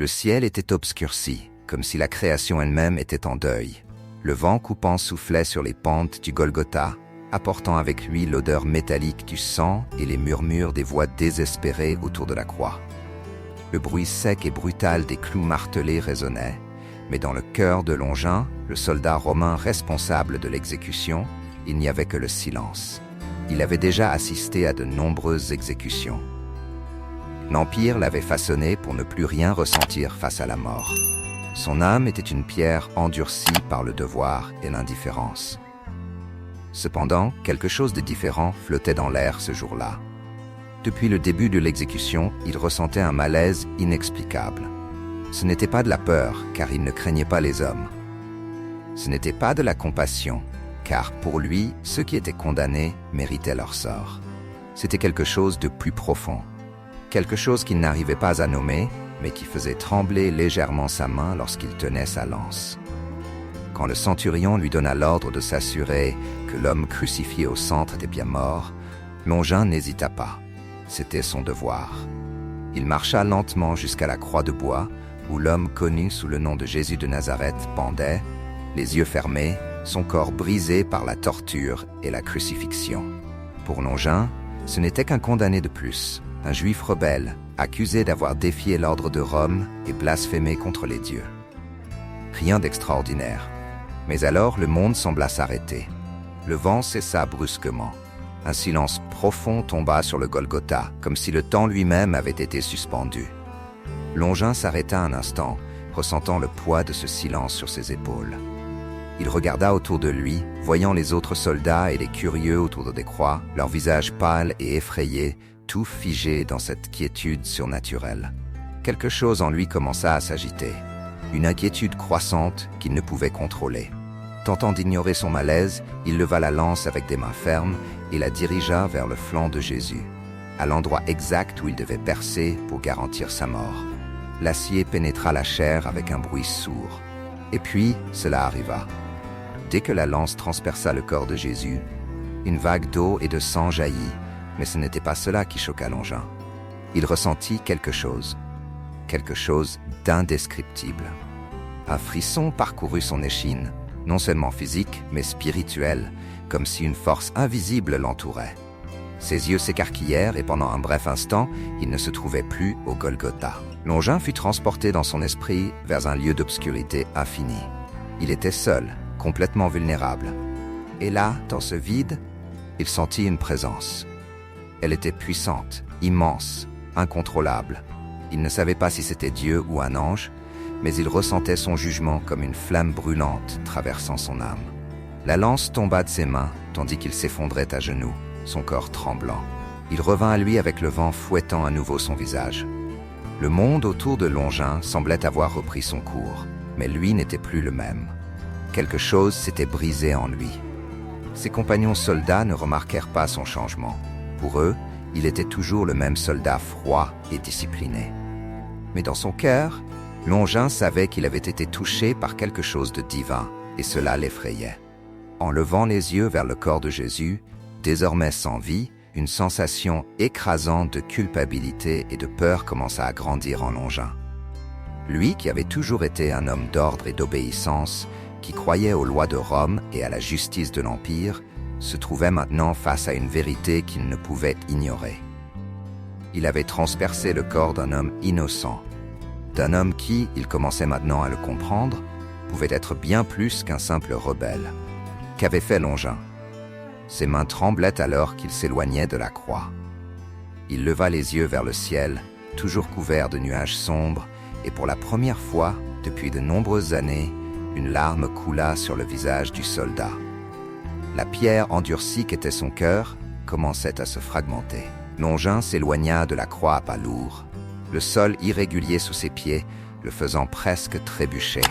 Le ciel était obscurci, comme si la création elle-même était en deuil. Le vent coupant soufflait sur les pentes du Golgotha, apportant avec lui l'odeur métallique du sang et les murmures des voix désespérées autour de la croix. Le bruit sec et brutal des clous martelés résonnait, mais dans le cœur de Longin, le soldat romain responsable de l'exécution, il n'y avait que le silence. Il avait déjà assisté à de nombreuses exécutions. L'Empire l'avait façonné pour ne plus rien ressentir face à la mort. Son âme était une pierre endurcie par le devoir et l'indifférence. Cependant, quelque chose de différent flottait dans l'air ce jour-là. Depuis le début de l'exécution, il ressentait un malaise inexplicable. Ce n'était pas de la peur, car il ne craignait pas les hommes. Ce n'était pas de la compassion, car pour lui, ceux qui étaient condamnés méritaient leur sort. C'était quelque chose de plus profond, quelque chose qu'il n'arrivait pas à nommer, mais qui faisait trembler légèrement sa main lorsqu'il tenait sa lance. Quand le centurion lui donna l'ordre de s'assurer que l'homme crucifié au centre était bien mort, Longin n'hésita pas. C'était son devoir. Il marcha lentement jusqu'à la croix de bois, où l'homme connu sous le nom de Jésus de Nazareth pendait, les yeux fermés, son corps brisé par la torture et la crucifixion. Pour Longin, ce n'était qu'un condamné de plus, un juif rebelle, accusé d'avoir défié l'ordre de Rome et blasphémé contre les dieux. Rien d'extraordinaire. Mais alors le monde sembla s'arrêter. Le vent cessa brusquement. Un silence profond tomba sur le Golgotha, comme si le temps lui-même avait été suspendu. Longin s'arrêta un instant, ressentant le poids de ce silence sur ses épaules. Il regarda autour de lui, voyant les autres soldats et les curieux autour des croix, leurs visages pâles et effrayés, tout figés dans cette quiétude surnaturelle. Quelque chose en lui commença à s'agiter, une inquiétude croissante qu'il ne pouvait contrôler. Tentant d'ignorer son malaise, il leva la lance avec des mains fermes et la dirigea vers le flanc de Jésus, à l'endroit exact où il devait percer pour garantir sa mort. L'acier pénétra la chair avec un bruit sourd. Et puis, cela arriva. Dès que la lance transperça le corps de Jésus, une vague d'eau et de sang jaillit, mais ce n'était pas cela qui choqua Longin. Il ressentit quelque chose d'indescriptible. Un frisson parcourut son échine, non seulement physique, mais spirituel, comme si une force invisible l'entourait. Ses yeux s'écarquillèrent et pendant un bref instant, il ne se trouvait plus au Golgotha. Longin fut transporté dans son esprit vers un lieu d'obscurité infinie. Il était seul, complètement vulnérable. Et là, dans ce vide, il sentit une présence. Elle était puissante, immense, incontrôlable. Il ne savait pas si c'était Dieu ou un ange, mais il ressentait son jugement comme une flamme brûlante traversant son âme. La lance tomba de ses mains, tandis qu'il s'effondrait à genoux, son corps tremblant. Il revint à lui avec le vent fouettant à nouveau son visage. Le monde autour de Longin semblait avoir repris son cours, mais lui n'était plus le même. Quelque chose s'était brisé en lui. Ses compagnons soldats ne remarquèrent pas son changement. Pour eux, il était toujours le même soldat froid et discipliné. Mais dans son cœur, Longin savait qu'il avait été touché par quelque chose de divin, et cela l'effrayait. En levant les yeux vers le corps de Jésus, désormais sans vie, une sensation écrasante de culpabilité et de peur commença à grandir en Longin. Lui, qui avait toujours été un homme d'ordre et d'obéissance, qui croyait aux lois de Rome et à la justice de l'Empire, se trouvait maintenant face à une vérité qu'il ne pouvait ignorer. Il avait transpercé le corps d'un homme innocent, d'un homme qui, il commençait maintenant à le comprendre, pouvait être bien plus qu'un simple rebelle. Qu'avait fait Longin? Ses mains tremblaient alors qu'il s'éloignait de la croix. Il leva les yeux vers le ciel, toujours couvert de nuages sombres, et pour la première fois, depuis de nombreuses années, une larme coula sur le visage du soldat. La pierre endurcie qu'était son cœur commençait à se fragmenter. Longin s'éloigna de la croix à pas lourds, le sol irrégulier sous ses pieds, le faisant presque trébucher.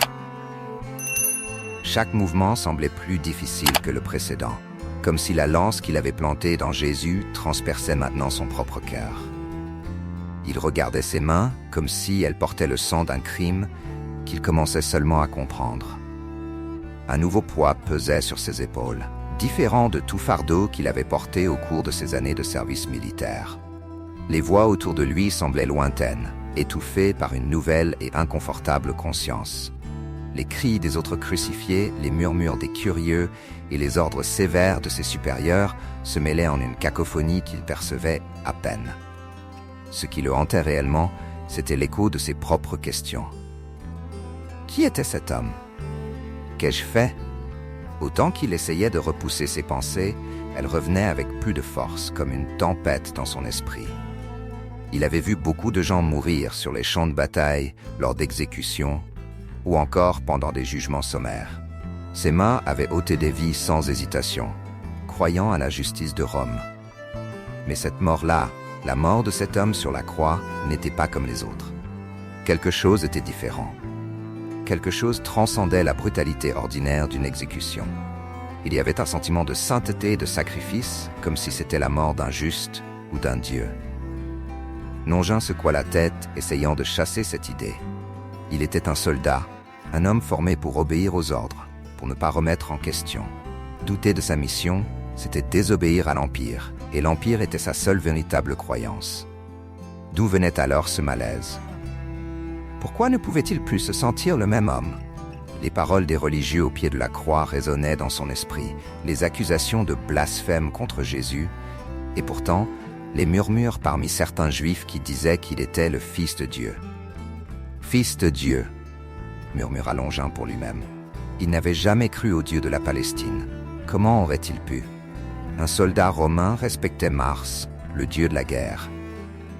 Chaque mouvement semblait plus difficile que le précédent, comme si la lance qu'il avait plantée dans Jésus transperçait maintenant son propre cœur. Il regardait ses mains comme si elles portaient le sang d'un crime qu'il commençait seulement à comprendre. Un nouveau poids pesait sur ses épaules, différent de tout fardeau qu'il avait porté au cours de ses années de service militaire. Les voix autour de lui semblaient lointaines, étouffé par une nouvelle et inconfortable conscience. Les cris des autres crucifiés, les murmures des curieux et les ordres sévères de ses supérieurs se mêlaient en une cacophonie qu'il percevait à peine. Ce qui le hantait réellement, c'était l'écho de ses propres questions. Qui était cet homme? Qu'ai-je fait? Autant qu'il essayait de repousser ses pensées, elles revenaient avec plus de force, comme une tempête dans son esprit. Il avait vu beaucoup de gens mourir sur les champs de bataille, lors d'exécutions, ou encore pendant des jugements sommaires. Ses mains avaient ôté des vies sans hésitation, croyant à la justice de Rome. Mais cette mort-là, la mort de cet homme sur la croix, n'était pas comme les autres. Quelque chose était différent. Quelque chose transcendait la brutalité ordinaire d'une exécution. Il y avait un sentiment de sainteté et de sacrifice, comme si c'était la mort d'un juste ou d'un dieu. Longin secoua la tête, essayant de chasser cette idée. Il était un soldat, un homme formé pour obéir aux ordres, pour ne pas remettre en question. Douter de sa mission, c'était désobéir à l'Empire, et l'Empire était sa seule véritable croyance. D'où venait alors ce malaise? Pourquoi ne pouvait-il plus se sentir le même homme? Les paroles des religieux au pied de la croix résonnaient dans son esprit, les accusations de blasphème contre Jésus, et pourtant, les murmures parmi certains juifs qui disaient qu'il était le Fils de Dieu. Fils de Dieu, murmura Longin pour lui-même. Il n'avait jamais cru au Dieu de la Palestine. Comment aurait-il pu? Un soldat romain respectait Mars, le dieu de la guerre,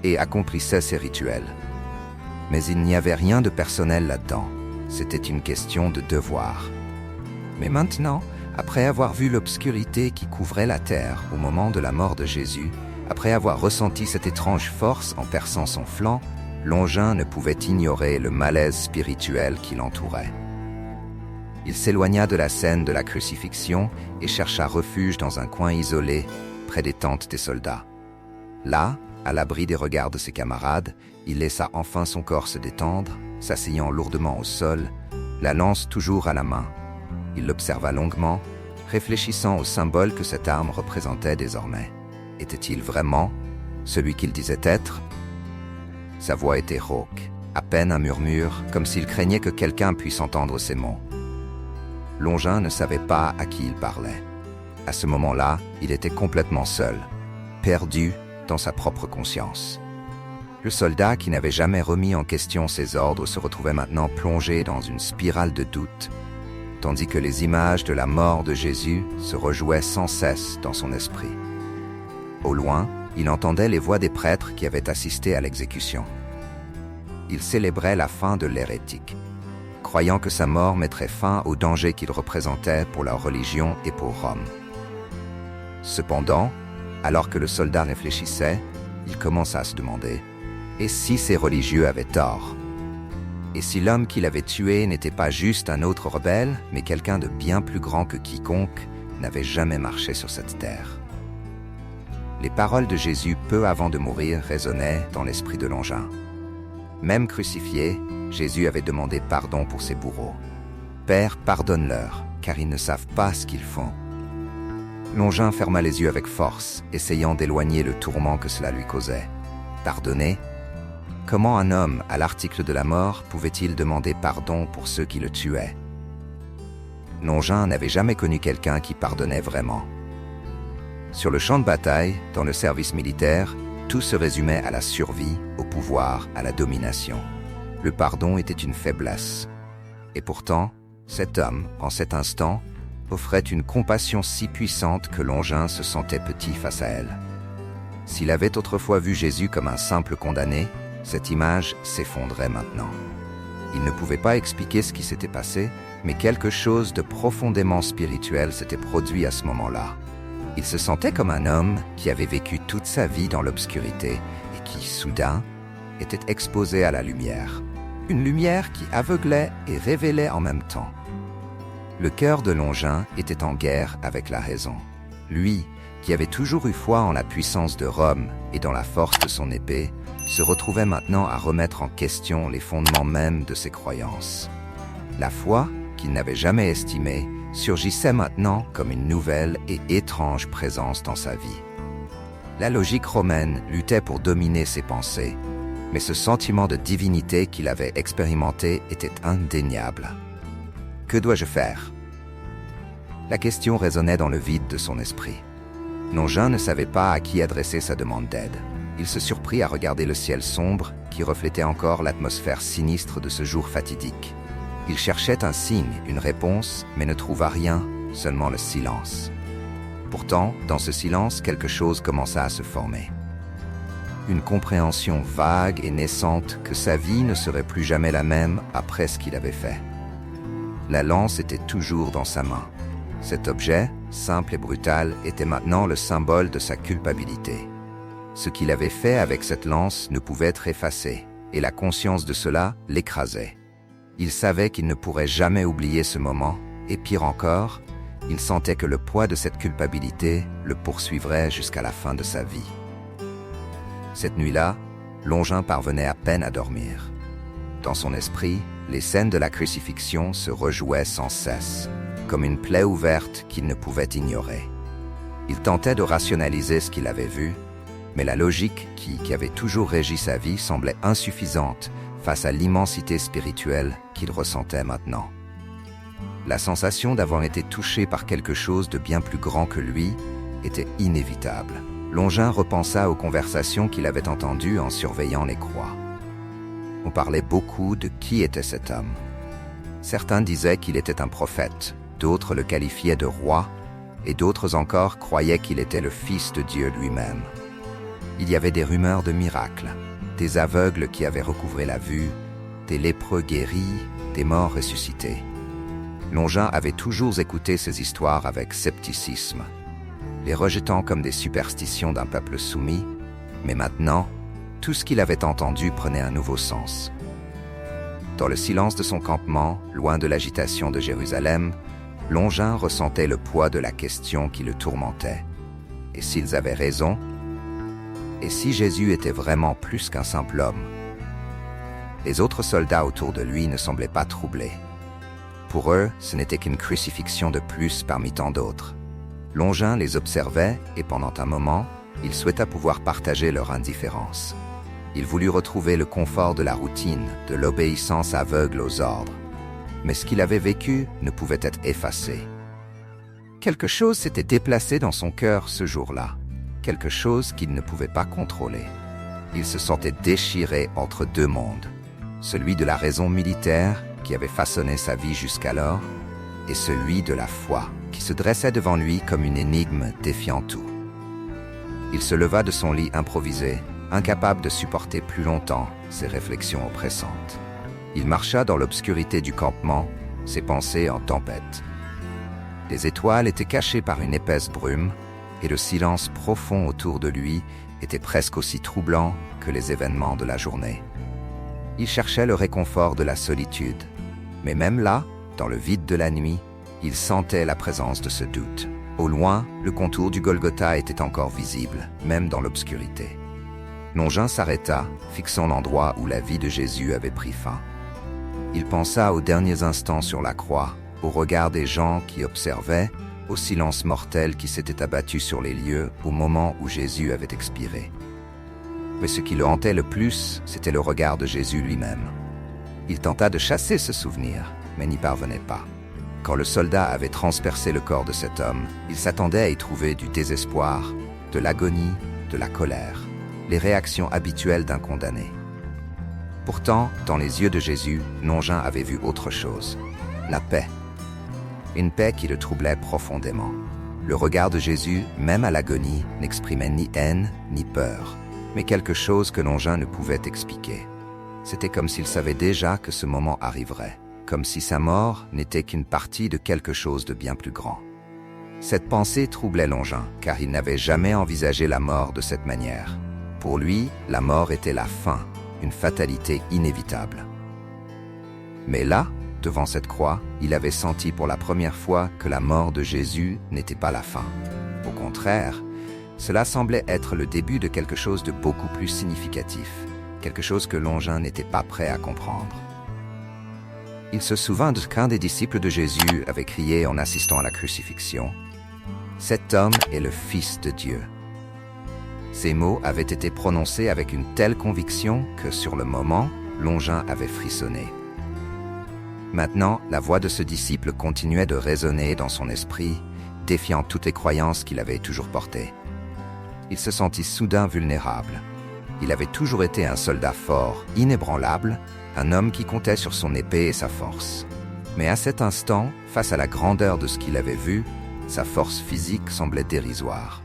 et accomplissait ses rituels. Mais il n'y avait rien de personnel là-dedans. C'était une question de devoir. Mais maintenant, après avoir vu l'obscurité qui couvrait la terre au moment de la mort de Jésus, après avoir ressenti cette étrange force en perçant son flanc, Longin ne pouvait ignorer le malaise spirituel qui l'entourait. Il s'éloigna de la scène de la crucifixion et chercha refuge dans un coin isolé, près des tentes des soldats. Là, à l'abri des regards de ses camarades, il laissa enfin son corps se détendre, s'asseyant lourdement au sol, la lance toujours à la main. Il l'observa longuement, réfléchissant au symbole que cette arme représentait désormais. Était-il vraiment celui qu'il disait être? Sa voix était rauque, à peine un murmure, comme s'il craignait que quelqu'un puisse entendre ses mots. Longin ne savait pas à qui il parlait. À ce moment-là, il était complètement seul, perdu dans sa propre conscience. Le soldat qui n'avait jamais remis en question ses ordres se retrouvait maintenant plongé dans une spirale de doute, tandis que les images de la mort de Jésus se rejouaient sans cesse dans son esprit. Au loin, il entendait les voix des prêtres qui avaient assisté à l'exécution. Il célébrait la fin de l'hérétique, croyant que sa mort mettrait fin au danger qu'il représentait pour leur religion et pour Rome. Cependant, alors que le soldat réfléchissait, il commença à se demander « Et si ces religieux avaient tort? Et si l'homme qui l'avait tué n'était pas juste un autre rebelle, mais quelqu'un de bien plus grand que quiconque n'avait jamais marché sur cette terre ?» Les paroles de Jésus peu avant de mourir résonnaient dans l'esprit de Longin. Même crucifié, Jésus avait demandé pardon pour ses bourreaux. « Père, pardonne-leur, car ils ne savent pas ce qu'ils font. » Longin ferma les yeux avec force, essayant d'éloigner le tourment que cela lui causait. Pardonner? Comment un homme, à l'article de la mort, pouvait-il demander pardon pour ceux qui le tuaient? Longin n'avait jamais connu quelqu'un qui pardonnait vraiment. Sur le champ de bataille, dans le service militaire, tout se résumait à la survie, au pouvoir, à la domination. Le pardon était une faiblesse. Et pourtant, cet homme, en cet instant, offrait une compassion si puissante que Longin se sentait petit face à elle. S'il avait autrefois vu Jésus comme un simple condamné, cette image s'effondrait maintenant. Il ne pouvait pas expliquer ce qui s'était passé, mais quelque chose de profondément spirituel s'était produit à ce moment-là. Il se sentait comme un homme qui avait vécu toute sa vie dans l'obscurité et qui, soudain, était exposé à la lumière. Une lumière qui aveuglait et révélait en même temps. Le cœur de Longin était en guerre avec la raison. Lui, qui avait toujours eu foi en la puissance de Rome et dans la force de son épée, se retrouvait maintenant à remettre en question les fondements mêmes de ses croyances. La foi, qu'il n'avait jamais estimée, surgissait maintenant comme une nouvelle et étrange présence dans sa vie. La logique romaine luttait pour dominer ses pensées, Mais ce sentiment de divinité qu'il avait expérimenté était indéniable. Que dois-je faire? La question résonnait dans le vide de son esprit. Longin ne savait pas à qui adresser sa demande d'aide. Il se surprit à regarder le ciel sombre qui reflétait encore l'atmosphère sinistre de ce jour fatidique. Il cherchait un signe, une réponse, mais ne trouva rien, seulement le silence. Pourtant, dans ce silence, quelque chose commença à se former. Une compréhension vague et naissante que sa vie ne serait plus jamais la même après ce qu'il avait fait. La lance était toujours dans sa main. Cet objet, simple et brutal, était maintenant le symbole de sa culpabilité. Ce qu'il avait fait avec cette lance ne pouvait être effacé, et la conscience de cela l'écrasait. Il savait qu'il ne pourrait jamais oublier ce moment, et pire encore, il sentait que le poids de cette culpabilité le poursuivrait jusqu'à la fin de sa vie. Cette nuit-là, Longin parvenait à peine à dormir. Dans son esprit, les scènes de la crucifixion se rejouaient sans cesse, comme une plaie ouverte qu'il ne pouvait ignorer. Il tentait de rationaliser ce qu'il avait vu, mais la logique qui avait toujours régi sa vie semblait insuffisante face à l'immensité spirituelle qu'il ressentait maintenant. La sensation d'avoir été touché par quelque chose de bien plus grand que lui était inévitable. Longin repensa aux conversations qu'il avait entendues en surveillant les croix. On parlait beaucoup de qui était cet homme. Certains disaient qu'il était un prophète, d'autres le qualifiaient de roi, et d'autres encore croyaient qu'il était le Fils de Dieu lui-même. Il y avait des rumeurs de miracles, des aveugles qui avaient recouvré la vue, des lépreux guéris, des morts ressuscités. Longin avait toujours écouté ces histoires avec scepticisme, les rejetant comme des superstitions d'un peuple soumis, mais maintenant, tout ce qu'il avait entendu prenait un nouveau sens. Dans le silence de son campement, loin de l'agitation de Jérusalem, Longin ressentait le poids de la question qui le tourmentait. Et s'ils avaient raison? Et si Jésus était vraiment plus qu'un simple homme? Les autres soldats autour de lui ne semblaient pas troublés. Pour eux, ce n'était qu'une crucifixion de plus parmi tant d'autres. Longin les observait et pendant un moment, il souhaita pouvoir partager leur indifférence. Il voulut retrouver le confort de la routine, de l'obéissance aveugle aux ordres. Mais ce qu'il avait vécu ne pouvait être effacé. Quelque chose s'était déplacé dans son cœur ce jour-là, quelque chose qu'il ne pouvait pas contrôler. Il se sentait déchiré entre deux mondes, celui de la raison militaire qui avait façonné sa vie jusqu'alors, et celui de la foi qui se dressait devant lui comme une énigme défiant tout. Il se leva de son lit improvisé, incapable de supporter plus longtemps ces réflexions oppressantes. Il marcha dans l'obscurité du campement, ses pensées en tempête. Les étoiles étaient cachées par une épaisse brume, et le silence profond autour de lui était presque aussi troublant que les événements de la journée. Il cherchait le réconfort de la solitude, mais même là, dans le vide de la nuit, il sentait la présence de ce doute. Au loin, le contour du Golgotha était encore visible, même dans l'obscurité. Longin s'arrêta, fixant l'endroit où la vie de Jésus avait pris fin. Il pensa aux derniers instants sur la croix, au regard des gens qui observaient, au silence mortel qui s'était abattu sur les lieux au moment où Jésus avait expiré. Mais ce qui le hantait le plus, c'était le regard de Jésus lui-même. Il tenta de chasser ce souvenir, mais n'y parvenait pas. Quand le soldat avait transpercé le corps de cet homme, il s'attendait à y trouver du désespoir, de l'agonie, de la colère, les réactions habituelles d'un condamné. Pourtant, dans les yeux de Jésus, Longin avait vu autre chose, la paix. Une paix qui le troublait profondément. Le regard de Jésus, même à l'agonie, n'exprimait ni haine, ni peur, mais quelque chose que Longin ne pouvait expliquer. C'était comme s'il savait déjà que ce moment arriverait, comme si sa mort n'était qu'une partie de quelque chose de bien plus grand. Cette pensée troublait Longin, car il n'avait jamais envisagé la mort de cette manière. Pour lui, la mort était la fin, une fatalité inévitable. Mais là, devant cette croix, il avait senti pour la première fois que la mort de Jésus n'était pas la fin. Au contraire, cela semblait être le début de quelque chose de beaucoup plus significatif, quelque chose que Longin n'était pas prêt à comprendre. Il se souvint de ce qu'un des disciples de Jésus avait crié en assistant à la crucifixion. « Cet homme est le Fils de Dieu ». Ces mots avaient été prononcés avec une telle conviction que, sur le moment, Longin avait frissonné. Maintenant, la voix de ce disciple continuait de résonner dans son esprit, défiant toutes les croyances qu'il avait toujours portées. Il se sentit soudain vulnérable. Il avait toujours été un soldat fort, inébranlable, un homme qui comptait sur son épée et sa force. Mais à cet instant, face à la grandeur de ce qu'il avait vu, sa force physique semblait dérisoire.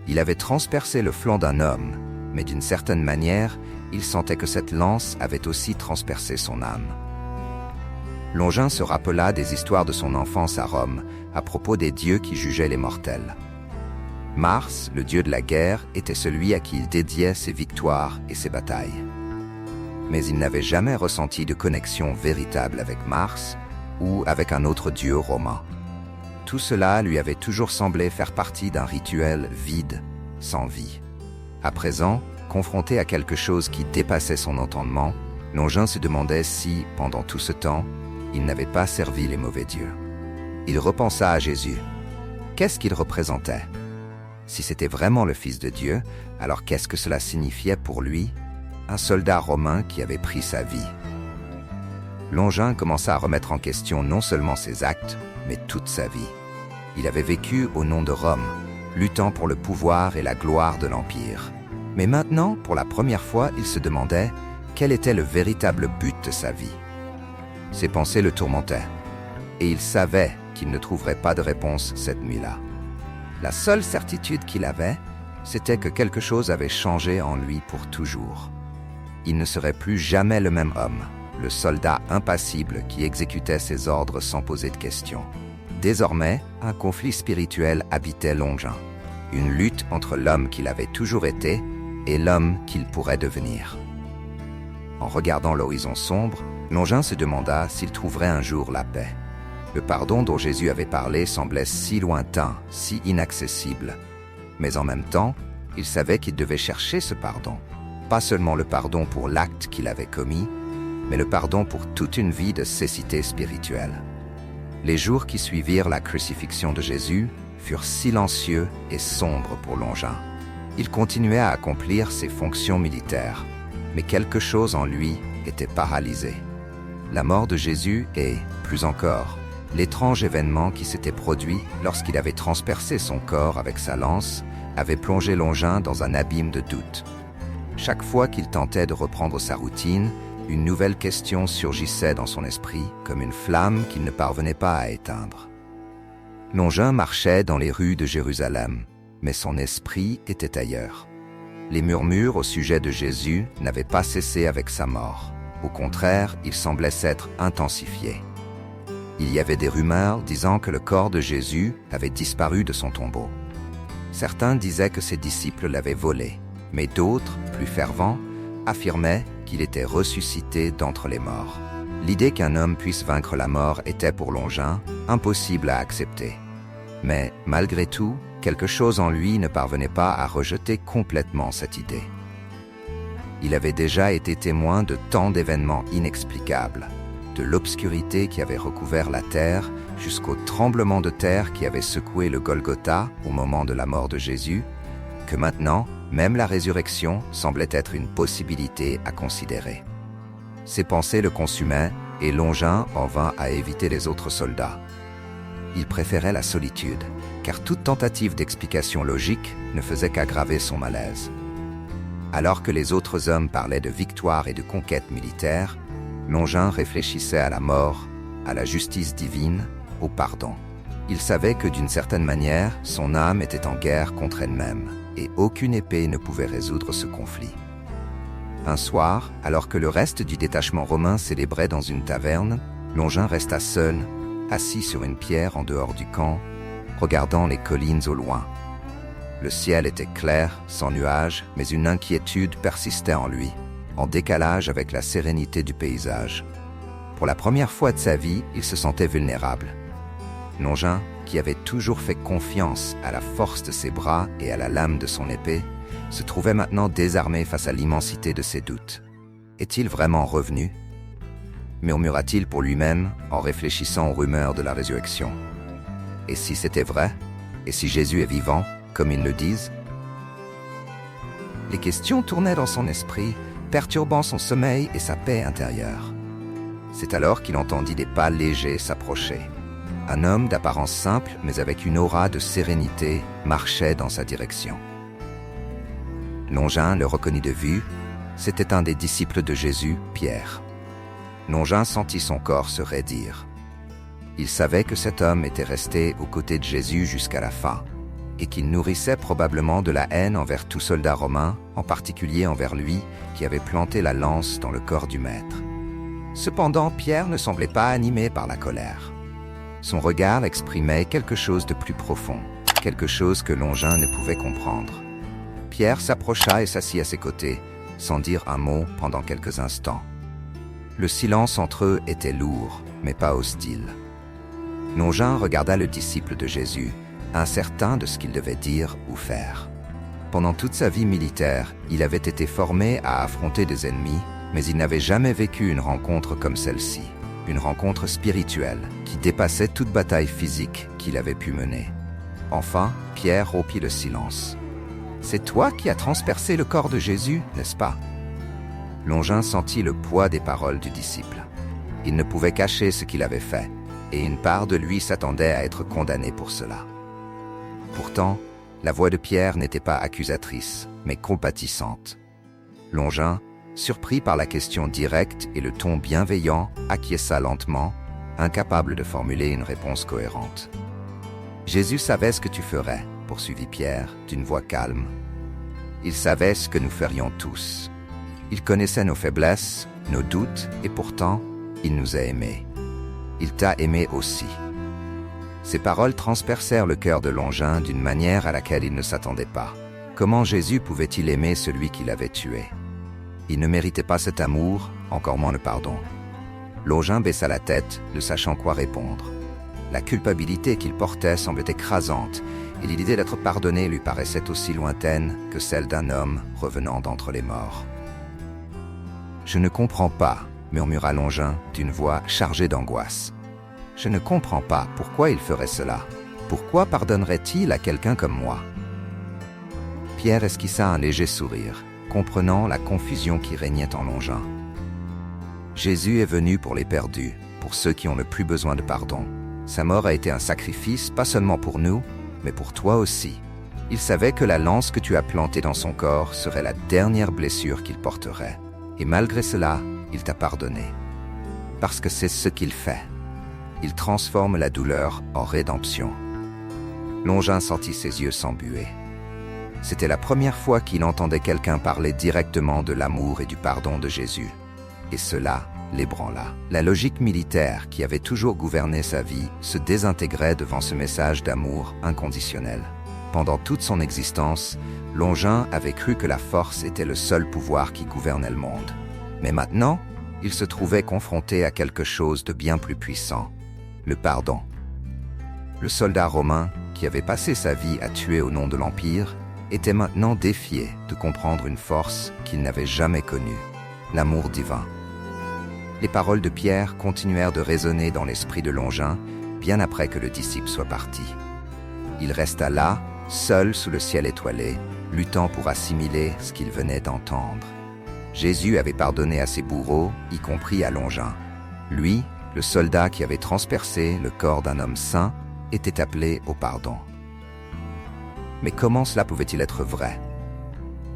Il avait transpercé le flanc d'un homme, mais d'une certaine manière, il sentait que cette lance avait aussi transpercé son âme. Longin se rappela des histoires de son enfance à Rome, à propos des dieux qui jugeaient les mortels. Mars, le dieu de la guerre, était celui à qui il dédiait ses victoires et ses batailles. Mais il n'avait jamais ressenti de connexion véritable avec Mars ou avec un autre dieu romain. Tout cela lui avait toujours semblé faire partie d'un rituel vide, sans vie. À présent, confronté à quelque chose qui dépassait son entendement, Longin se demandait si, pendant tout ce temps, il n'avait pas servi les mauvais dieux. Il repensa à Jésus. Qu'est-ce qu'il représentait? Si c'était vraiment le Fils de Dieu, alors qu'est-ce que cela signifiait pour lui? Un soldat romain qui avait pris sa vie. Longin commença à remettre en question non seulement ses actes, mais toute sa vie. Il avait vécu au nom de Rome, luttant pour le pouvoir et la gloire de l'Empire. Mais maintenant, pour la première fois, il se demandait quel était le véritable but de sa vie. Ses pensées le tourmentaient, et il savait qu'il ne trouverait pas de réponse cette nuit-là. La seule certitude qu'il avait, c'était que quelque chose avait changé en lui pour toujours. Il ne serait plus jamais le même homme, le soldat impassible qui exécutait ses ordres sans poser de questions. Désormais, un conflit spirituel habitait Longin, une lutte entre l'homme qu'il avait toujours été et l'homme qu'il pourrait devenir. En regardant l'horizon sombre, Longin se demanda s'il trouverait un jour la paix. Le pardon dont Jésus avait parlé semblait si lointain, si inaccessible. Mais en même temps, il savait qu'il devait chercher ce pardon. Pas seulement le pardon pour l'acte qu'il avait commis, mais le pardon pour toute une vie de cécité spirituelle. Les jours qui suivirent la crucifixion de Jésus furent silencieux et sombres pour Longin. Il continuait à accomplir ses fonctions militaires, mais quelque chose en lui était paralysé. La mort de Jésus et, plus encore, l'étrange événement qui s'était produit lorsqu'il avait transpercé son corps avec sa lance avait plongé Longin dans un abîme de doute. Chaque fois qu'il tentait de reprendre sa routine, une nouvelle question surgissait dans son esprit, comme une flamme qu'il ne parvenait pas à éteindre. Longin marchait dans les rues de Jérusalem, mais son esprit était ailleurs. Les murmures au sujet de Jésus n'avaient pas cessé avec sa mort. Au contraire, ils semblaient s'être intensifiés. Il y avait des rumeurs disant que le corps de Jésus avait disparu de son tombeau. Certains disaient que ses disciples l'avaient volé, mais d'autres, plus fervents, affirmaient qu'il était ressuscité d'entre les morts. L'idée qu'un homme puisse vaincre la mort était pour Longin impossible à accepter. Mais malgré tout, quelque chose en lui ne parvenait pas à rejeter complètement cette idée. Il avait déjà été témoin de tant d'événements inexplicables, de l'obscurité qui avait recouvert la terre jusqu'au tremblement de terre qui avait secoué le Golgotha au moment de la mort de Jésus, que maintenant, même la résurrection semblait être une possibilité à considérer. Ses pensées le consumaient et Longin en vint à éviter les autres soldats. Il préférait la solitude, car toute tentative d'explication logique ne faisait qu'aggraver son malaise. Alors que les autres hommes parlaient de victoire et de conquête militaire, Longin réfléchissait à la mort, à la justice divine, au pardon. Il savait que d'une certaine manière, son âme était en guerre contre elle-même, et aucune épée ne pouvait résoudre ce conflit. Un soir, alors que le reste du détachement romain célébrait dans une taverne, Longin resta seul, assis sur une pierre en dehors du camp, regardant les collines au loin. Le ciel était clair, sans nuages, mais une inquiétude persistait en lui, en décalage avec la sérénité du paysage. Pour la première fois de sa vie, il se sentait vulnérable. Longin, qui avait toujours fait confiance à la force de ses bras et à la lame de son épée, se trouvait maintenant désarmé face à l'immensité de ses doutes. Est-il vraiment revenu? Murmura-t-il pour lui-même en réfléchissant aux rumeurs de la résurrection. Et si c'était vrai? Et si Jésus est vivant, comme ils le disent? Les questions tournaient dans son esprit, perturbant son sommeil et sa paix intérieure. C'est alors qu'il entendit des pas légers s'approcher. Un homme d'apparence simple, mais avec une aura de sérénité, marchait dans sa direction. Longin le reconnut de vue. C'était un des disciples de Jésus, Pierre. Longin sentit son corps se raidir. Il savait que cet homme était resté aux côtés de Jésus jusqu'à la fin, et qu'il nourrissait probablement de la haine envers tout soldat romain, en particulier envers lui, qui avait planté la lance dans le corps du maître. Cependant, Pierre ne semblait pas animé par la colère. Son regard exprimait quelque chose de plus profond, quelque chose que Longin ne pouvait comprendre. Pierre s'approcha et s'assit à ses côtés, sans dire un mot pendant quelques instants. Le silence entre eux était lourd, mais pas hostile. Longin regarda le disciple de Jésus, incertain de ce qu'il devait dire ou faire. Pendant toute sa vie militaire, il avait été formé à affronter des ennemis, mais il n'avait jamais vécu une rencontre comme celle-ci, une rencontre spirituelle qui dépassait toute bataille physique qu'il avait pu mener. Enfin, Pierre rompit le silence. « C'est toi qui as transpercé le corps de Jésus, n'est-ce pas ?» Longin sentit le poids des paroles du disciple. Il ne pouvait cacher ce qu'il avait fait, et une part de lui s'attendait à être condamné pour cela. Pourtant, la voix de Pierre n'était pas accusatrice, mais compatissante. Longin, surpris par la question directe et le ton bienveillant, acquiesça lentement, incapable de formuler une réponse cohérente. « Jésus savait ce que tu ferais, » poursuivit Pierre d'une voix calme. « Il savait ce que nous ferions tous. Il connaissait nos faiblesses, nos doutes, et pourtant, il nous a aimés. Il t'a aimé aussi. » Ces paroles transpercèrent le cœur de Longin d'une manière à laquelle il ne s'attendait pas. Comment Jésus pouvait-il aimer celui qui l'avait tué? Il ne méritait pas cet amour, encore moins le pardon. Longin baissa la tête, ne sachant quoi répondre. La culpabilité qu'il portait semblait écrasante, et l'idée d'être pardonné lui paraissait aussi lointaine que celle d'un homme revenant d'entre les morts. « Je ne comprends pas, » murmura Longin d'une voix chargée d'angoisse. « Je ne comprends pas pourquoi il ferait cela. Pourquoi pardonnerait-il à quelqu'un comme moi ?» Pierre esquissa un léger sourire, comprenant la confusion qui régnait en Longin. Jésus est venu pour les perdus, pour ceux qui ont le plus besoin de pardon. Sa mort a été un sacrifice, pas seulement pour nous, mais pour toi aussi. Il savait que la lance que tu as plantée dans son corps serait la dernière blessure qu'il porterait. Et malgré cela, il t'a pardonné. Parce que c'est ce qu'il fait. Il transforme la douleur en rédemption. Longin sentit ses yeux s'embuer. C'était la première fois qu'il entendait quelqu'un parler directement de l'amour et du pardon de Jésus. Et cela l'ébranla. La logique militaire qui avait toujours gouverné sa vie se désintégrait devant ce message d'amour inconditionnel. Pendant toute son existence, Longin avait cru que la force était le seul pouvoir qui gouvernait le monde. Mais maintenant, il se trouvait confronté à quelque chose de bien plus puissant, le pardon. Le soldat romain, qui avait passé sa vie à tuer au nom de l'Empire, était maintenant défié de comprendre une force qu'il n'avait jamais connue, l'amour divin. Les paroles de Pierre continuèrent de résonner dans l'esprit de Longin, bien après que le disciple soit parti. Il resta là, seul sous le ciel étoilé, luttant pour assimiler ce qu'il venait d'entendre. Jésus avait pardonné à ses bourreaux, y compris à Longin. Lui, le soldat qui avait transpercé le corps d'un homme saint, était appelé au pardon. Mais comment cela pouvait-il être vrai?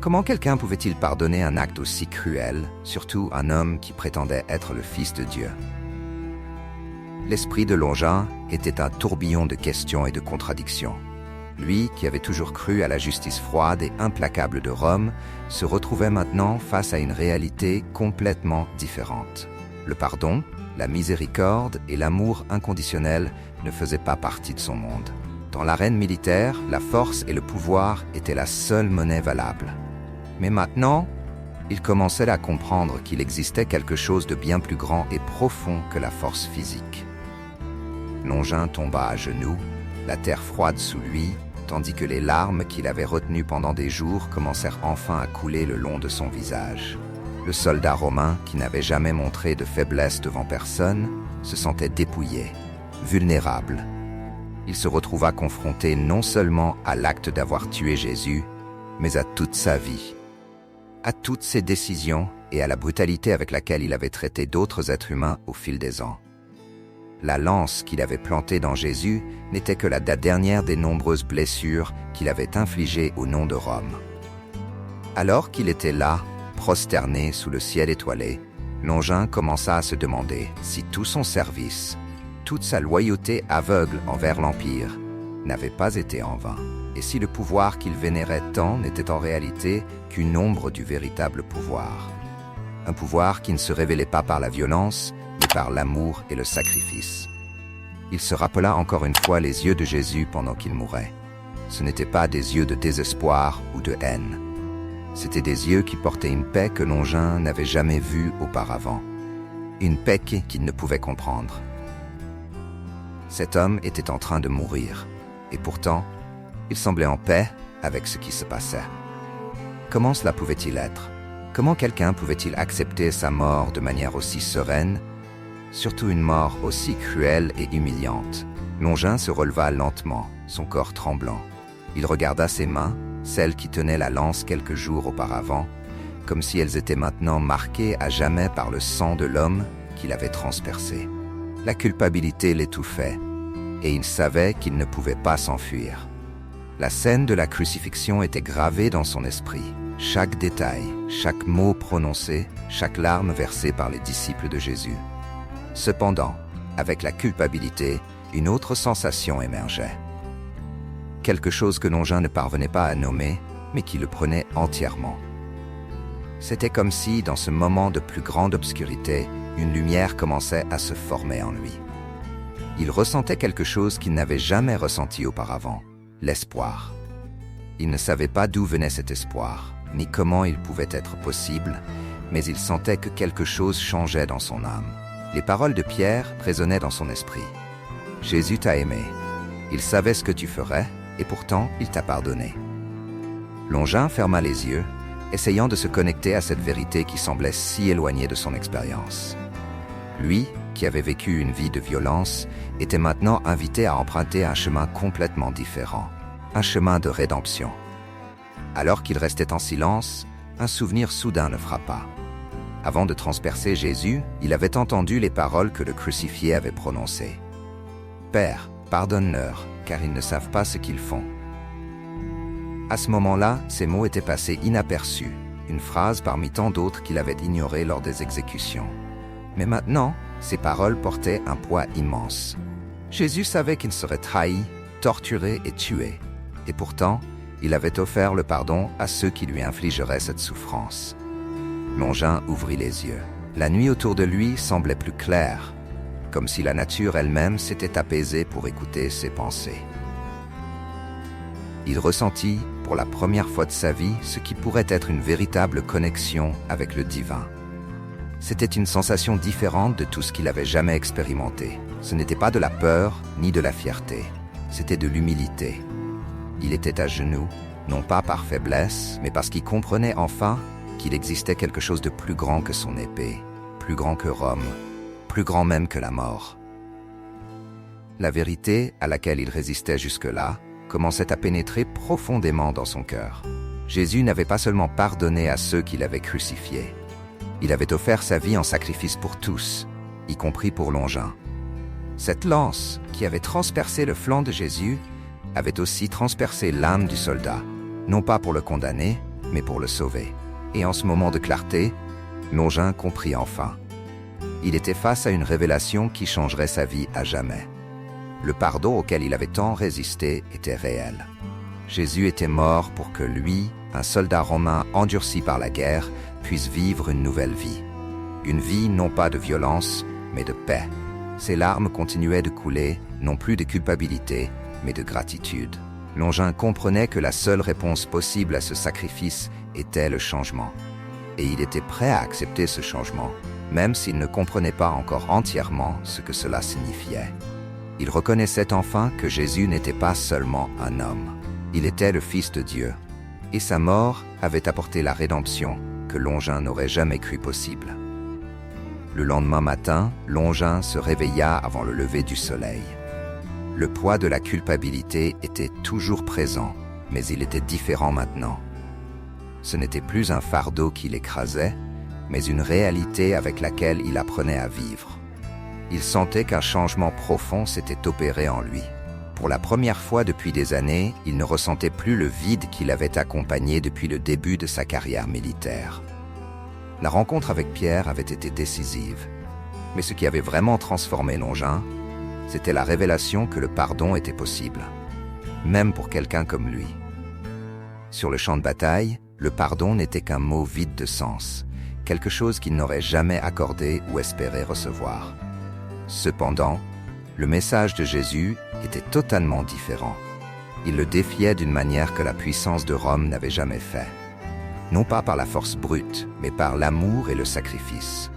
Comment quelqu'un pouvait-il pardonner un acte aussi cruel, surtout un homme qui prétendait être le Fils de Dieu? L'esprit de Longin était un tourbillon de questions et de contradictions. Lui, qui avait toujours cru à la justice froide et implacable de Rome, se retrouvait maintenant face à une réalité complètement différente. Le pardon, la miséricorde et l'amour inconditionnel ne faisaient pas partie de son monde. Dans l'arène militaire, la force et le pouvoir étaient la seule monnaie valable. Mais maintenant, il commençait à comprendre qu'il existait quelque chose de bien plus grand et profond que la force physique. Longin tomba à genoux, la terre froide sous lui, tandis que les larmes qu'il avait retenues pendant des jours commencèrent enfin à couler le long de son visage. Le soldat romain, qui n'avait jamais montré de faiblesse devant personne, se sentait dépouillé, vulnérable. Il se retrouva confronté non seulement à l'acte d'avoir tué Jésus, mais à toute sa vie. à toutes ses décisions et à la brutalité avec laquelle il avait traité d'autres êtres humains au fil des ans. La lance qu'il avait plantée dans Jésus n'était que la dernière des nombreuses blessures qu'il avait infligées au nom de Rome. Alors qu'il était là, prosterné sous le ciel étoilé, Longin commença à se demander si tout son service, toute sa loyauté aveugle envers l'Empire, n'avait pas été en vain, et si le pouvoir qu'il vénérait tant n'était en réalité qu'une ombre du véritable pouvoir. Un pouvoir qui ne se révélait pas par la violence, mais par l'amour et le sacrifice. Il se rappela encore une fois les yeux de Jésus pendant qu'il mourait. Ce n'étaient pas des yeux de désespoir ou de haine. C'étaient des yeux qui portaient une paix que Longin n'avait jamais vue auparavant. Une paix qu'il ne pouvait comprendre. Cet homme était en train de mourir, et pourtant, il semblait en paix avec ce qui se passait. Comment cela pouvait-il être? Comment quelqu'un pouvait-il accepter sa mort de manière aussi sereine, surtout une mort aussi cruelle et humiliante? Longin se releva lentement, son corps tremblant. Il regarda ses mains, celles qui tenaient la lance quelques jours auparavant, comme si elles étaient maintenant marquées à jamais par le sang de l'homme qui l'avait transpercé. La culpabilité l'étouffait, et il savait qu'il ne pouvait pas s'enfuir. La scène de la crucifixion était gravée dans son esprit. Chaque détail, chaque mot prononcé, chaque larme versée par les disciples de Jésus. Cependant, avec la culpabilité, une autre sensation émergeait. Quelque chose que Longin ne parvenait pas à nommer, mais qui le prenait entièrement. C'était comme si, dans ce moment de plus grande obscurité, une lumière commençait à se former en lui. Il ressentait quelque chose qu'il n'avait jamais ressenti auparavant, l'espoir. Il ne savait pas d'où venait cet espoir, ni comment il pouvait être possible, mais il sentait que quelque chose changeait dans son âme. Les paroles de Pierre résonnaient dans son esprit. « Jésus t'a aimé. Il savait ce que tu ferais, et pourtant il t'a pardonné. » Longin ferma les yeux, essayant de se connecter à cette vérité qui semblait si éloignée de son expérience. Lui, qui avait vécu une vie de violence, était maintenant invité à emprunter un chemin complètement différent, un chemin de rédemption. Alors qu'il restait en silence, un souvenir soudain le frappa. Avant de transpercer Jésus, il avait entendu les paroles que le crucifié avait prononcées. « Père, pardonne-leur, car ils ne savent pas ce qu'ils font. » À ce moment-là, ces mots étaient passés inaperçus, une phrase parmi tant d'autres qu'il avait ignorées lors des exécutions. Mais maintenant, ces paroles portaient un poids immense. Jésus savait qu'il serait trahi, torturé et tué, et pourtant, il avait offert le pardon à ceux qui lui infligeraient cette souffrance. Longin ouvrit les yeux. La nuit autour de lui semblait plus claire, comme si la nature elle-même s'était apaisée pour écouter ses pensées. Il ressentit, pour la première fois de sa vie, ce qui pourrait être une véritable connexion avec le divin. C'était une sensation différente de tout ce qu'il avait jamais expérimenté. Ce n'était pas de la peur ni de la fierté, c'était de l'humilité. Il était à genoux, non pas par faiblesse, mais parce qu'il comprenait enfin qu'il existait quelque chose de plus grand que son épée, plus grand que Rome, plus grand même que la mort. La vérité, à laquelle il résistait jusque-là, commençait à pénétrer profondément dans son cœur. Jésus n'avait pas seulement pardonné à ceux qui l'avaient crucifié. Il avait offert sa vie en sacrifice pour tous, y compris pour Longin. Cette lance, qui avait transpercé le flanc de Jésus, avait aussi transpercé l'âme du soldat, non pas pour le condamner, mais pour le sauver. Et en ce moment de clarté, Longin comprit enfin. Il était face à une révélation qui changerait sa vie à jamais. Le pardon auquel il avait tant résisté était réel. Jésus était mort pour que lui, un soldat romain endurci par la guerre, puisse vivre une nouvelle vie. Une vie non pas de violence, mais de paix. Ses larmes continuaient de couler, non plus de culpabilité, mais de gratitude. Longin comprenait que la seule réponse possible à ce sacrifice était le changement. Et il était prêt à accepter ce changement, même s'il ne comprenait pas encore entièrement ce que cela signifiait. Il reconnaissait enfin que Jésus n'était pas seulement un homme. Il était le Fils de Dieu. Et sa mort avait apporté la rédemption que Longin n'aurait jamais cru possible. Le lendemain matin, Longin se réveilla avant le lever du soleil. Le poids de la culpabilité était toujours présent, mais il était différent maintenant. Ce n'était plus un fardeau qui l'écrasait, mais une réalité avec laquelle il apprenait à vivre. Il sentait qu'un changement profond s'était opéré en lui. Pour la première fois depuis des années, il ne ressentait plus le vide qui l'avait accompagné depuis le début de sa carrière militaire. La rencontre avec Pierre avait été décisive. Mais ce qui avait vraiment transformé Longin, c'était la révélation que le pardon était possible, même pour quelqu'un comme lui. Sur le champ de bataille, le pardon n'était qu'un mot vide de sens, quelque chose qu'il n'aurait jamais accordé ou espéré recevoir. Cependant, le message de Jésus était totalement différent. Il le défiait d'une manière que la puissance de Rome n'avait jamais fait. Non pas par la force brute, mais par l'amour et le sacrifice.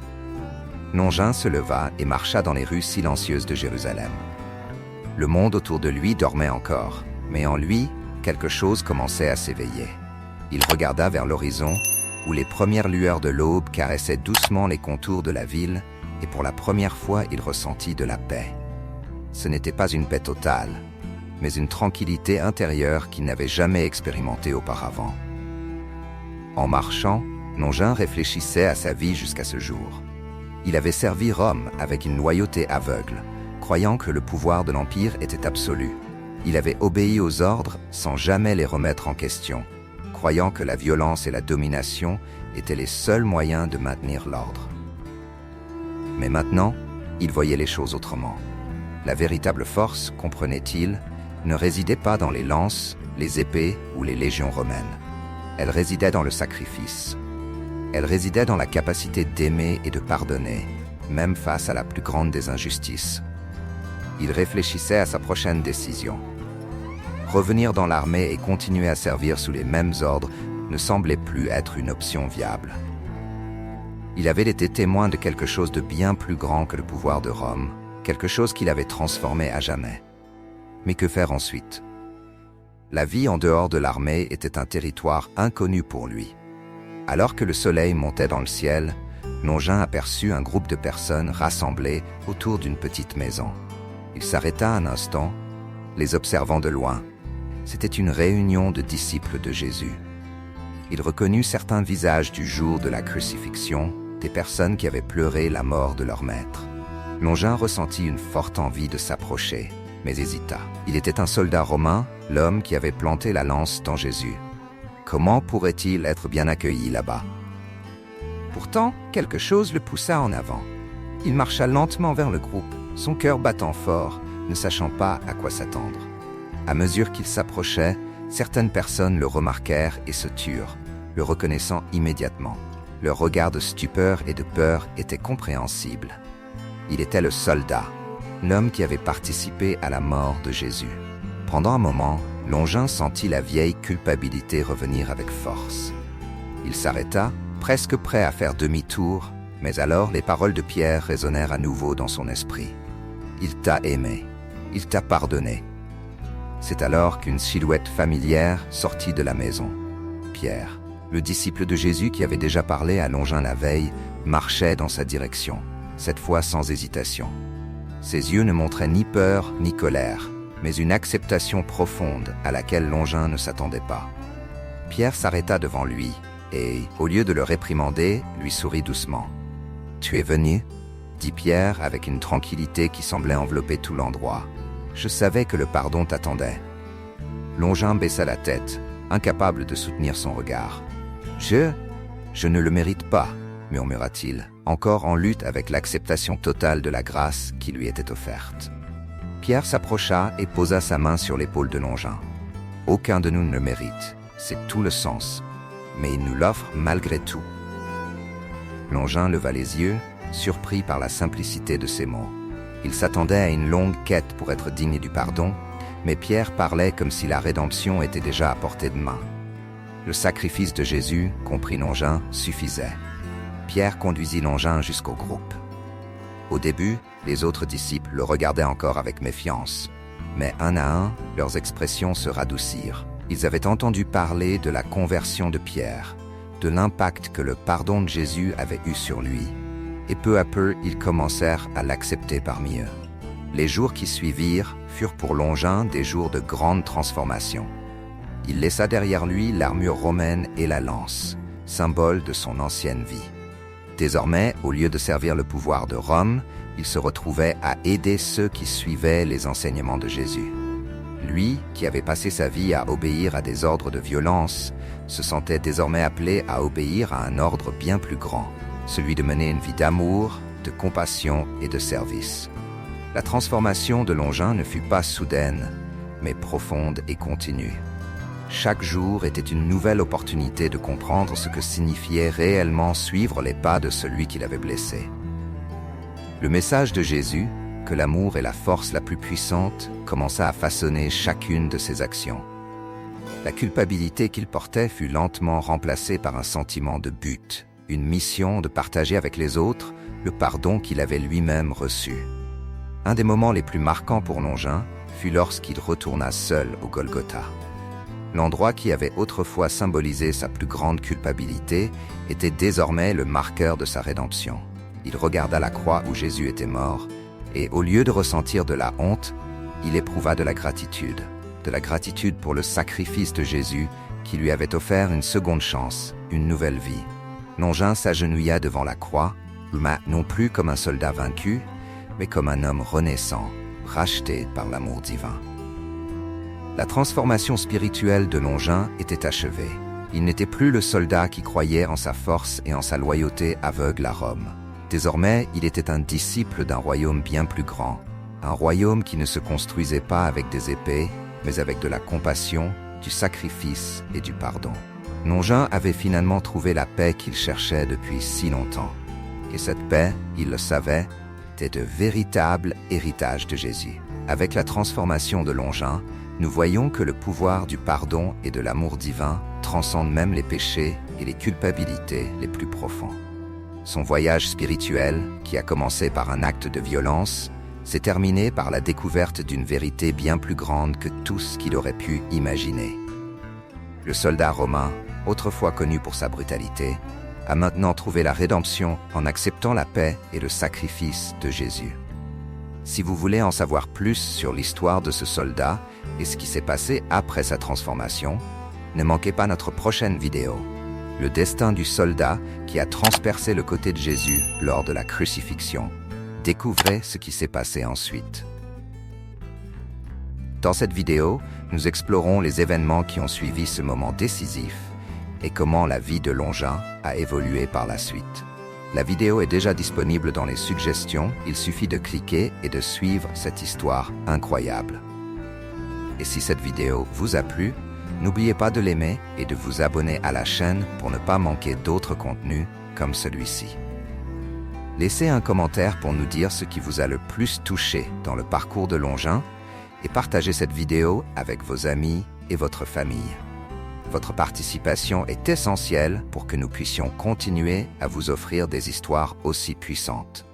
Longin se leva et marcha dans les rues silencieuses de Jérusalem. Le monde autour de lui dormait encore, mais en lui, quelque chose commençait à s'éveiller. Il regarda vers l'horizon, où les premières lueurs de l'aube caressaient doucement les contours de la ville, et pour la première fois, il ressentit de la paix. Ce n'était pas une paix totale, mais une tranquillité intérieure qu'il n'avait jamais expérimentée auparavant. En marchant, Longin réfléchissait à sa vie jusqu'à ce jour. Il avait servi Rome avec une loyauté aveugle, croyant que le pouvoir de l'Empire était absolu. Il avait obéi aux ordres sans jamais les remettre en question, croyant que la violence et la domination étaient les seuls moyens de maintenir l'ordre. Mais maintenant, il voyait les choses autrement. La véritable force, comprenait-il, ne résidait pas dans les lances, les épées ou les légions romaines. Elle résidait dans le sacrifice. Elle résidait dans la capacité d'aimer et de pardonner, même face à la plus grande des injustices. Il réfléchissait à sa prochaine décision. Revenir dans l'armée et continuer à servir sous les mêmes ordres ne semblait plus être une option viable. Il avait été témoin de quelque chose de bien plus grand que le pouvoir de Rome, quelque chose qui l'avait transformé à jamais. Mais que faire ensuite? La vie en dehors de l'armée était un territoire inconnu pour lui. Alors que le soleil montait dans le ciel, Longin aperçut un groupe de personnes rassemblées autour d'une petite maison. Il s'arrêta un instant, les observant de loin. C'était une réunion de disciples de Jésus. Il reconnut certains visages du jour de la crucifixion, des personnes qui avaient pleuré la mort de leur maître. Longin ressentit une forte envie de s'approcher, mais hésita. Il était un soldat romain, l'homme qui avait planté la lance dans Jésus. Comment pourrait-il être bien accueilli là-bas? Pourtant, quelque chose le poussa en avant. Il marcha lentement vers le groupe, son cœur battant fort, ne sachant pas à quoi s'attendre. À mesure qu'il s'approchait, certaines personnes le remarquèrent et se turent, le reconnaissant immédiatement. Leur regard de stupeur et de peur était compréhensible. Il était le soldat, l'homme qui avait participé à la mort de Jésus. Pendant un moment, Longin sentit la vieille culpabilité revenir avec force. Il s'arrêta, presque prêt à faire demi-tour, mais alors les paroles de Pierre résonnèrent à nouveau dans son esprit. « Il t'a aimé, il t'a pardonné. » C'est alors qu'une silhouette familière sortit de la maison. Pierre, le disciple de Jésus qui avait déjà parlé à Longin la veille, marchait dans sa direction, cette fois sans hésitation. Ses yeux ne montraient ni peur ni colère, mais une acceptation profonde à laquelle Longin ne s'attendait pas. Pierre s'arrêta devant lui et, au lieu de le réprimander, lui sourit doucement. « Tu es venu ?» dit Pierre avec une tranquillité qui semblait envelopper tout l'endroit. « Je savais que le pardon t'attendait. » Longin baissa la tête, incapable de soutenir son regard. « Je ne le mérite pas, » murmura-t-il, encore en lutte avec l'acceptation totale de la grâce qui lui était offerte. Pierre s'approcha et posa sa main sur l'épaule de Longin. « Aucun de nous ne le mérite, c'est tout le sens, mais il nous l'offre malgré tout. » Longin leva les yeux, surpris par la simplicité de ces mots. Il s'attendait à une longue quête pour être digne du pardon, mais Pierre parlait comme si la rédemption était déjà à portée de main. Le sacrifice de Jésus, comprit Longin, suffisait. Pierre conduisit Longin jusqu'au groupe. Au début, les autres disciples le regardaient encore avec méfiance, mais un à un, leurs expressions se radoucirent. Ils avaient entendu parler de la conversion de Pierre, de l'impact que le pardon de Jésus avait eu sur lui, et peu à peu, ils commencèrent à l'accepter parmi eux. Les jours qui suivirent furent pour Longin des jours de grande transformation. Il laissa derrière lui l'armure romaine et la lance, symbole de son ancienne vie. Désormais, au lieu de servir le pouvoir de Rome, il se retrouvait à aider ceux qui suivaient les enseignements de Jésus. Lui, qui avait passé sa vie à obéir à des ordres de violence, se sentait désormais appelé à obéir à un ordre bien plus grand, celui de mener une vie d'amour, de compassion et de service. La transformation de Longin ne fut pas soudaine, mais profonde et continue. Chaque jour était une nouvelle opportunité de comprendre ce que signifiait réellement suivre les pas de celui qui l'avait blessé. Le message de Jésus, que l'amour est la force la plus puissante, commença à façonner chacune de ses actions. La culpabilité qu'il portait fut lentement remplacée par un sentiment de but, une mission de partager avec les autres le pardon qu'il avait lui-même reçu. Un des moments les plus marquants pour Longin fut lorsqu'il retourna seul au Golgotha. L'endroit qui avait autrefois symbolisé sa plus grande culpabilité était désormais le marqueur de sa rédemption. Il regarda la croix où Jésus était mort, et au lieu de ressentir de la honte, il éprouva de la gratitude pour le sacrifice de Jésus qui lui avait offert une seconde chance, une nouvelle vie. Longin s'agenouilla devant la croix, non plus comme un soldat vaincu, mais comme un homme renaissant, racheté par l'amour divin. La transformation spirituelle de Longin était achevée. Il n'était plus le soldat qui croyait en sa force et en sa loyauté aveugle à Rome. Désormais, il était un disciple d'un royaume bien plus grand, un royaume qui ne se construisait pas avec des épées, mais avec de la compassion, du sacrifice et du pardon. Longin avait finalement trouvé la paix qu'il cherchait depuis si longtemps. Et cette paix, il le savait, était de véritable héritage de Jésus. Avec la transformation de Longin, nous voyons que le pouvoir du pardon et de l'amour divin transcende même les péchés et les culpabilités les plus profonds. Son voyage spirituel, qui a commencé par un acte de violence, s'est terminé par la découverte d'une vérité bien plus grande que tout ce qu'il aurait pu imaginer. Le soldat romain, autrefois connu pour sa brutalité, a maintenant trouvé la rédemption en acceptant la paix et le sacrifice de Jésus. Si vous voulez en savoir plus sur l'histoire de ce soldat et ce qui s'est passé après sa transformation, ne manquez pas notre prochaine vidéo. Le destin du soldat qui a transpercé le côté de Jésus lors de la crucifixion. Découvrez ce qui s'est passé ensuite. Dans cette vidéo, nous explorons les événements qui ont suivi ce moment décisif et comment la vie de Longin a évolué par la suite. La vidéo est déjà disponible dans les suggestions, il suffit de cliquer et de suivre cette histoire incroyable. Et si cette vidéo vous a plu, n'oubliez pas de l'aimer et de vous abonner à la chaîne pour ne pas manquer d'autres contenus comme celui-ci. Laissez un commentaire pour nous dire ce qui vous a le plus touché dans le parcours de Longin et partagez cette vidéo avec vos amis et votre famille. Votre participation est essentielle pour que nous puissions continuer à vous offrir des histoires aussi puissantes.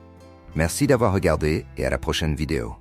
Merci d'avoir regardé et à la prochaine vidéo.